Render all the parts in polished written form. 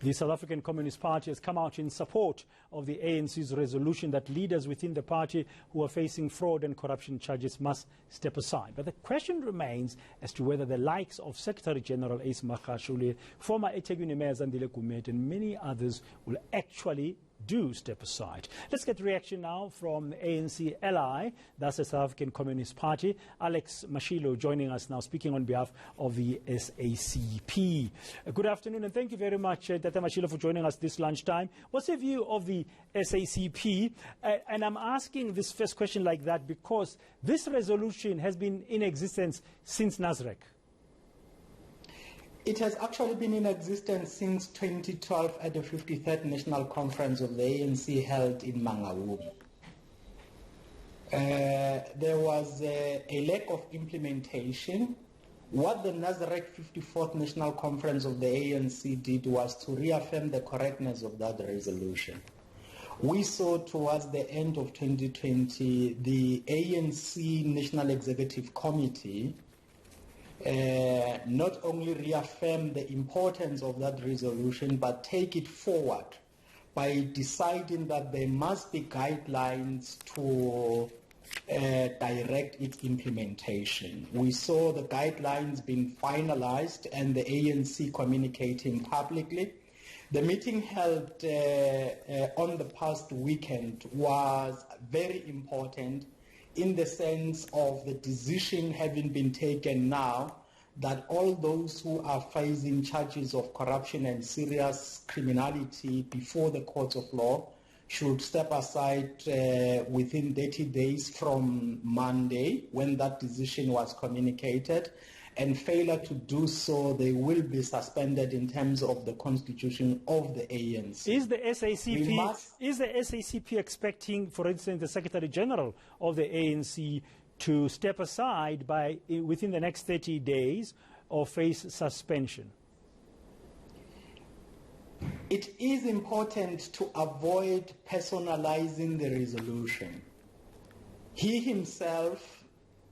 The South African Communist Party has come out in support of the ANC's resolution that leaders within the party who are facing fraud and corruption charges must step aside. But the question remains as to whether the likes of Secretary General Ace Mashilo, former eThekwini Mayor Zandile Gumede, and many others will actually do step aside. Let's get reaction now from the ANC ally, that's the South African Communist Party. Alex Mashilo joining us now, speaking on behalf of the SACP. Good afternoon, and thank you very much, Dr. Mashilo, for joining us this lunchtime. What's your view of the SACP? And I'm asking this first question like that because this resolution has been in existence since Nasrec. It has actually been in existence since 2012 at the 53rd National Conference of the ANC held in Mangaung. There was a lack of implementation. What the Nasrec 54th National Conference of the ANC did was to reaffirm the correctness of that resolution. We saw towards the end of 2020 the ANC National Executive Committee not only reaffirm the importance of that resolution, but take it forward by deciding that there must be guidelines to direct its implementation. We saw the guidelines being finalized and the ANC communicating publicly. The meeting held on the past weekend was very important in the sense of the decision having been taken now that all those who are facing charges of corruption and serious criminality before the courts of law should step aside within 30 days from Monday when that decision was communicated, and failure to do so, they will be suspended in terms of the constitution of the ANC. Is the SACP expecting, for instance, the Secretary General of the ANC to step aside within the next 30 days or face suspension? It is important to avoid personalizing the resolution. He himself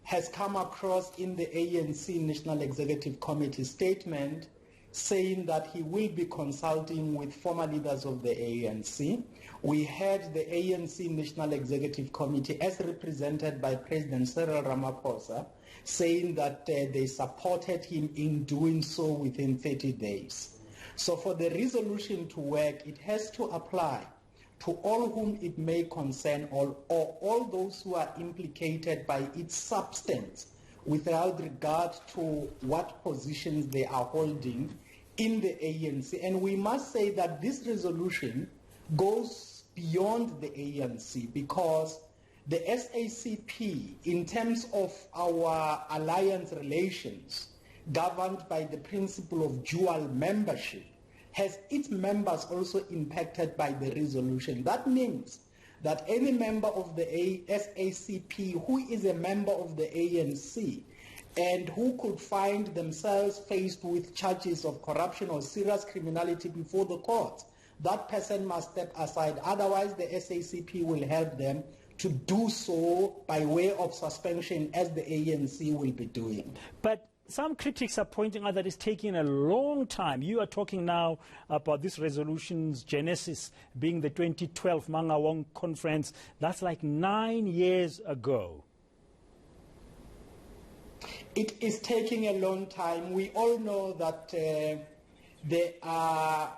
has come across in the ANC National Executive Committee statement saying that he will be consulting with former leaders of the ANC. We had the ANC National Executive Committee, as represented by President Cyril Ramaphosa, saying that they supported him in doing so within 30 days. So for the resolution to work, it has to apply to all whom it may concern, or all those who are implicated by its substance without regard to what positions they are holding in the ANC. And we must say that this resolution goes beyond the ANC because the SACP, in terms of our alliance relations, governed by the principle of dual membership, has its members also impacted by the resolution. That means that any member of the SACP who is a member of the ANC and who could find themselves faced with charges of corruption or serious criminality before the courts, that person must step aside. Otherwise, the SACP will help them to do so by way of suspension, as the ANC will be doing. But some critics are pointing out that it's taking a long time. You are talking now about this resolution's genesis being the 2012 Mangaung conference. That's like 9 years ago. It is taking a long time. We all know that there are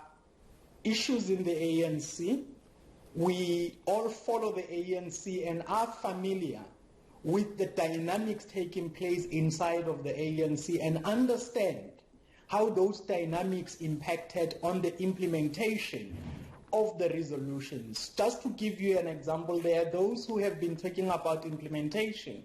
issues in the ANC. We all follow the ANC and are familiar with the dynamics taking place inside of the ANC and understand how those dynamics impacted on the implementation of the resolutions. Just to give you an example, there are those who have been talking about implementation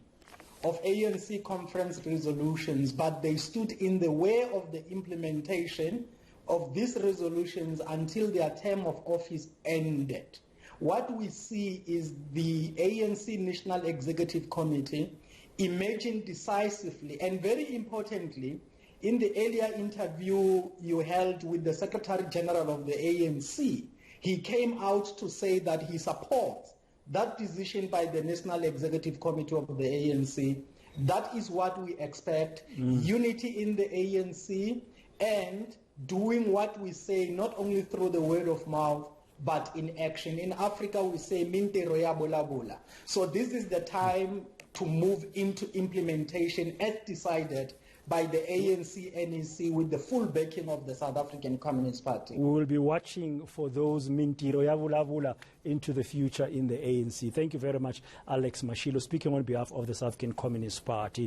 of ANC conference resolutions, but they stood in the way of the implementation of these resolutions until their term of office ended. What we see is the ANC National Executive Committee emerging decisively, and very importantly, in the earlier interview you held with the Secretary General of the ANC, he came out to say that he supports that decision by the National Executive Committee of the ANC. That is what we expect, unity in the ANC and doing what we say, not only through the word of mouth, but in action. In Africa, we say, "Mintero ya bola bola." So this is the time to move into implementation as decided by the ANC-NEC with the full backing of the South African Communist Party. We will be watching for those Mintiro ya bola bola into the future in the ANC. Thank you very much, Alex Mashilo, speaking on behalf of the South African Communist Party.